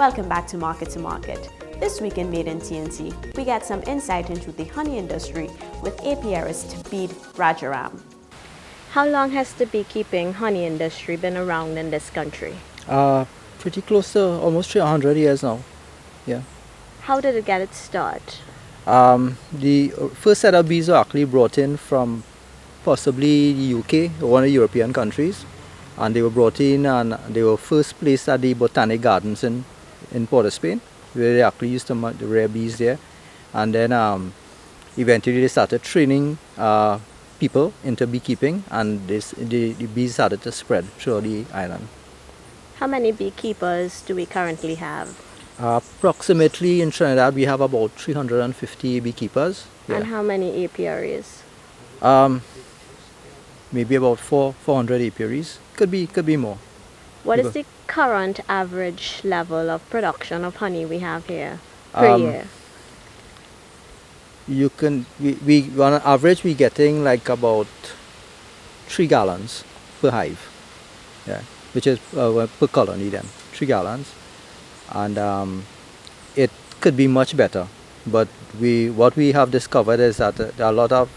Welcome back to Market. This week in Made in TNT, we get some insight into the honey industry with Apiarist Bede Rajahram. How long has the beekeeping honey industry been around in this country? Pretty close to almost 300 years now. Yeah. How did it get its start? The first set of bees were actually brought in from possibly the UK, one of the European countries, and they were brought in and they were first placed at the botanic gardens in Port of Spain, where they actually used to rear bees there, and then eventually they started training people into beekeeping, and the bees started to spread throughout the island. How many beekeepers do we currently have? Approximately in Trinidad we have about 350 beekeepers. Yeah. And how many apiaries? Maybe about 400 apiaries. Could be more. What is the current average level of production of honey we have here per year? We on average we're getting like about 3 gallons per hive. Yeah, which is per colony then, 3 gallons. And it could be much better, but what we have discovered is that there are a lot of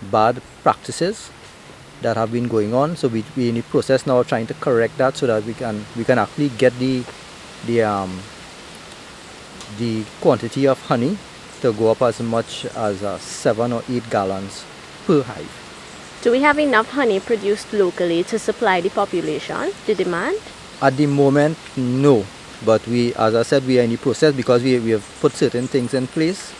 bad practices that have been going on. So we in the process now of trying to correct that so that we can actually get the quantity of honey to go up as much as 7 or 8 gallons per hive. Do we have enough honey produced locally to supply the population, the demand? At the moment, no. But as I said, we are in the process because we have put certain things in place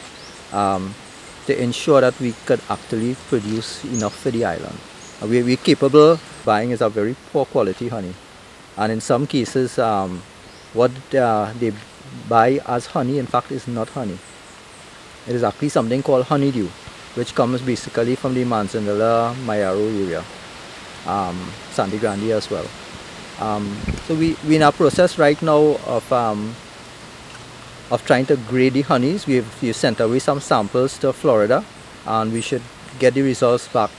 to ensure that we could actually produce enough for the island. We're capable of buying is a very poor quality honey. And in some cases, what they buy as honey, in fact, is not honey. It is actually something called honeydew, which comes basically from the Manzanilla, Mayaro area, Sandy Grande as well. So we're in our process right now of trying to grade the honeys. We've sent away some samples to Florida, and we should get the results back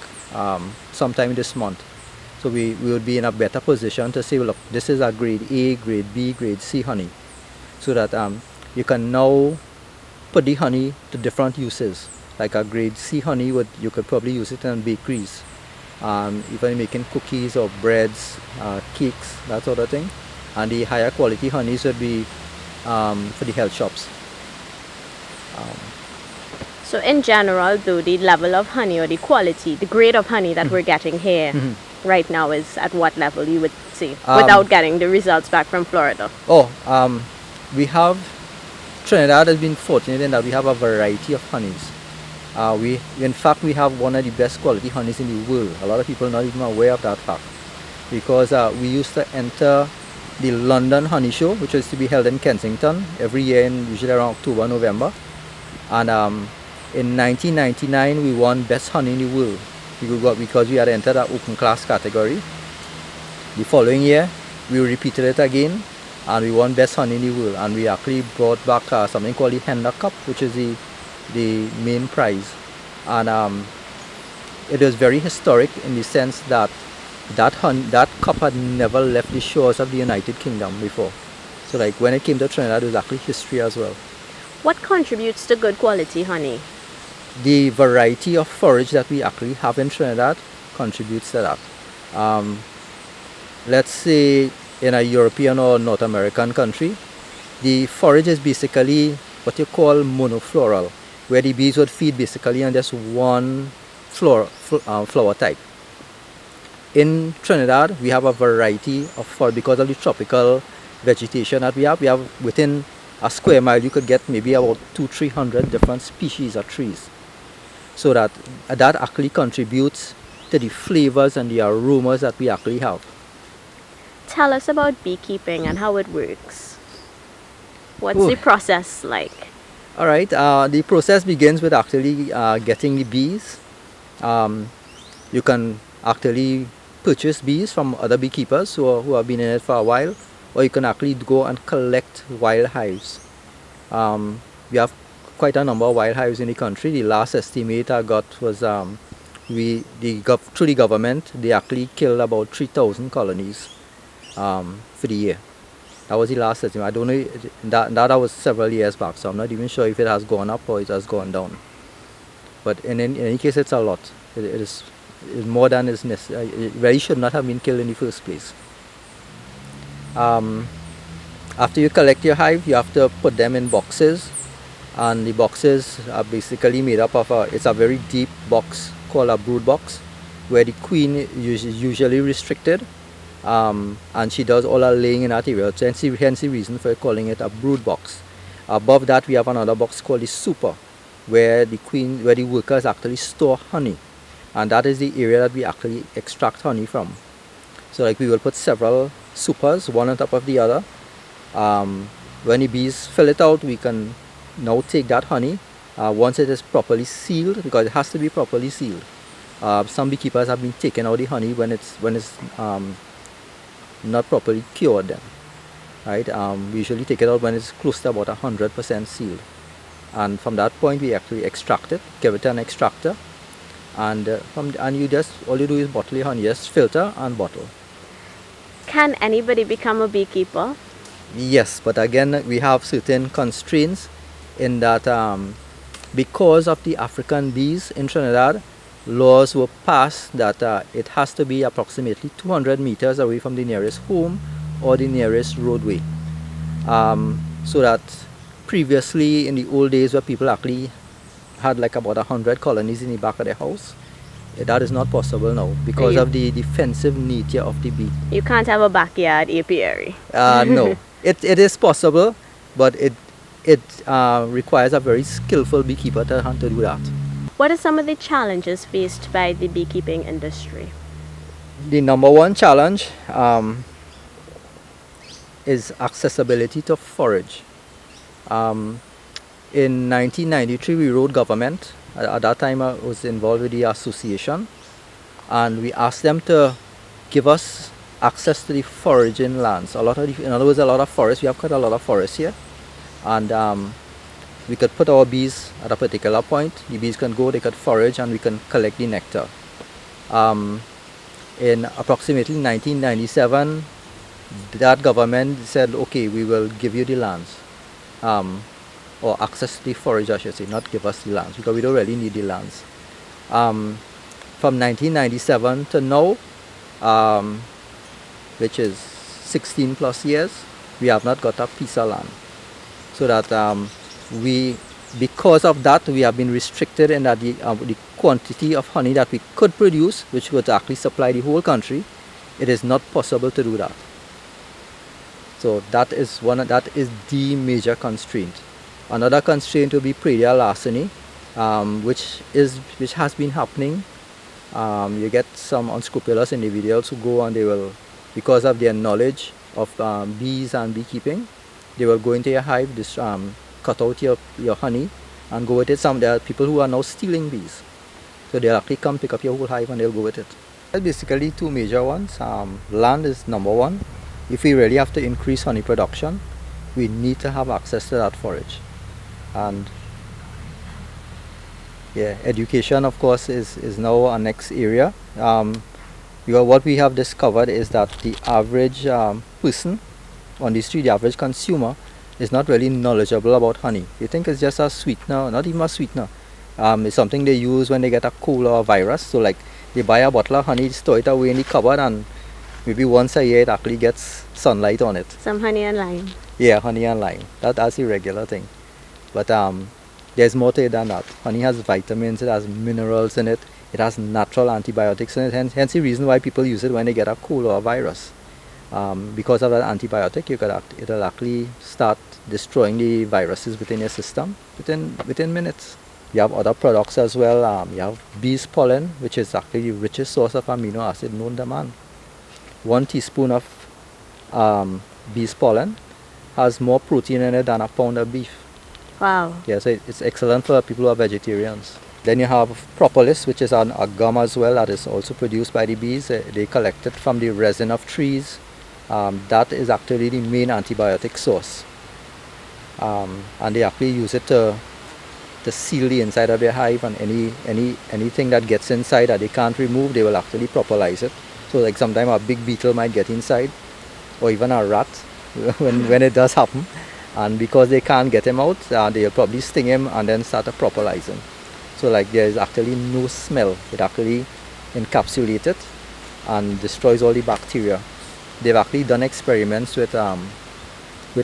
sometime this month. So we will be in a better position to say, well, look, this is a grade A, grade B, grade C honey, so that you can now put the honey to different uses. Like a grade C honey, you could probably use it in bakeries, even making cookies or breads, cakes, that sort of thing. And the higher quality honeys would be for the health shops. So in general, though, the level of honey or the quality, the grade of honey that we're getting here right now is at what level you would say, without getting the results back from Florida? We have, Trinidad has been fortunate in that we have a variety of honeys. In fact, we have one of the best quality honeys in the world. A lot of people are not even aware of that fact, because we used to enter the London Honey Show, which is to be held in Kensington every year, usually around October, November. And in 1999, we won Best Honey in the World because we had entered our open class category. The following year, we repeated it again, and we won Best Honey in the World. And we actually brought back something called the Hender Cup, which is the main prize. And it was very historic in the sense that that cup had never left the shores of the United Kingdom before. So like when it came to Trinidad, it was actually history as well. What contributes to good quality honey? The variety of forage that we actually have in Trinidad contributes to that. Let's say in a European or North American country, the forage is basically what you call monofloral, where the bees would feed basically on just one flower type. In Trinidad, we have a variety of because of the tropical vegetation that we have within a square mile, you could get maybe about 200-300 different species of trees. So that actually contributes to the flavors and the aromas that we actually have. Tell us about beekeeping and how it works. What's the process like? All right, the process begins with actually getting the bees. You can actually purchase bees from other beekeepers who have been in it for a while, or you can actually go and collect wild hives. We have quite a number of wild hives in the country. The last estimate I got was through the government, they actually killed about 3,000 colonies for the year. That was the last estimate. I don't know, that was several years back, so I'm not even sure if it has gone up or it has gone down. But in any case, it's a lot. It is more than is necessary. It really should not have been killed in the first place. After you collect your hive, you have to put them in boxes, and the boxes are basically made up of it's a very deep box called a brood box, where the queen is usually restricted, and she does all her laying in that area. Hence the reason for calling it a brood box. Above that, we have another box called the super, where the workers actually store honey, and that is the area that we actually extract honey from. So like we will put several supers, one on top of the other. When the bees fill it out, we can now take that honey once it is properly sealed, because it has to be properly sealed. Some beekeepers have been taking out the honey when it's not properly cured then, right? We usually take it out when it's close to about 100% sealed, and from that point we actually extract it, give it an extractor, and all you do is bottle your honey, just filter and bottle. Can anybody become a beekeeper? Yes, but again we have certain constraints in that because of the African bees in Trinidad, laws were passed that it has to be approximately 200 meters away from the nearest home or the nearest roadway. So that previously in the old days where people actually had like about 100 colonies in the back of their house, that is not possible now because of the defensive nature of the bee. You can't have a backyard apiary. No, it is possible, but it requires a very skillful beekeeper to do that. What are some of the challenges faced by the beekeeping industry? The number one challenge is accessibility to forage. In 1993 we wrote government. At that time I was involved with the association, and we asked them to give us access to the foraging lands. In other words, a lot of forests. We have quite a lot of forests here, and we could put our bees at a particular point. The bees can go, they could forage, and we can collect the nectar. In approximately 1997, that government said, okay, we will give you the lands, or access to the forage, I should say, not give us the lands, because we don't really need the lands. From 1997 to now, which is 16 plus years, we have not got a piece of land. So that because of that, we have been restricted in that the quantity of honey that we could produce, which would actually supply the whole country, it is not possible to do that. So that is the major constraint. Another constraint will be predial larceny, which has been happening. You get some unscrupulous individuals who go and they will, because of their knowledge of bees and beekeeping, they will go into your hive, cut out your honey and go with it. There are people who are now stealing bees. So they'll actually come pick up your whole hive and they'll go with it. There's basically two major ones. Land is number one. If we really have to increase honey production, we need to have access to that forage. And yeah, education of course is now our next area. What we have discovered is that the average person on the street, the average consumer, is not really knowledgeable about honey. They think it's just a sweetener, not even a sweetener. It's something they use when they get a cold or a virus. So like they buy a bottle of honey, store it away in the cupboard, and maybe once a year it actually gets sunlight on it. Some honey and lime. Yeah, honey and lime. That's a regular thing. But there's more to it than that. Honey has vitamins, it has minerals in it, it has natural antibiotics in it, hence the reason why people use it when they get a cold or a virus. Because of that antibiotic, it'll actually start destroying the viruses within your system within minutes. You have other products as well. You have bees pollen, which is actually the richest source of amino acid known to man. 1 teaspoon of bees pollen has more protein in it than a pound of beef. Wow. Yeah, so it's excellent for people who are vegetarians. Then you have propolis, which is a gum as well, that is also produced by the bees. They collect it from the resin of trees. That is actually the main antibiotic source. And they actually use it to seal the inside of their hive, and anything that gets inside that they can't remove, they will actually propolize it. So like sometimes a big beetle might get inside, or even a rat, when it does happen. And because they can't get him out, they'll probably sting him and then start a proper license. So like there is actually no smell. It actually encapsulates it and destroys all the bacteria. They've actually done experiments with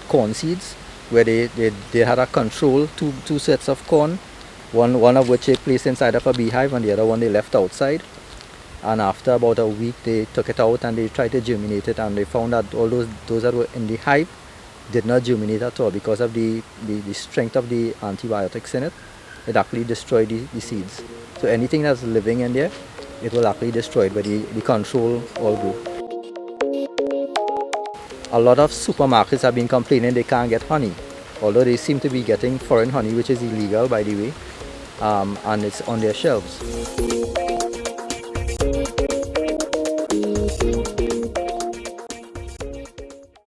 corn seeds where they had a control, two sets of corn, one of which they placed inside of a beehive and the other one they left outside. And after about a week they took it out and they tried to germinate it, and they found that all those that were in the hive did not germinate at all because of the strength of the antibiotics in it. It actually destroyed the seeds. So anything that's living in there, it will actually destroy it, but the control all go. A lot of supermarkets have been complaining they can't get honey, although they seem to be getting foreign honey, which is illegal by the way, and it's on their shelves.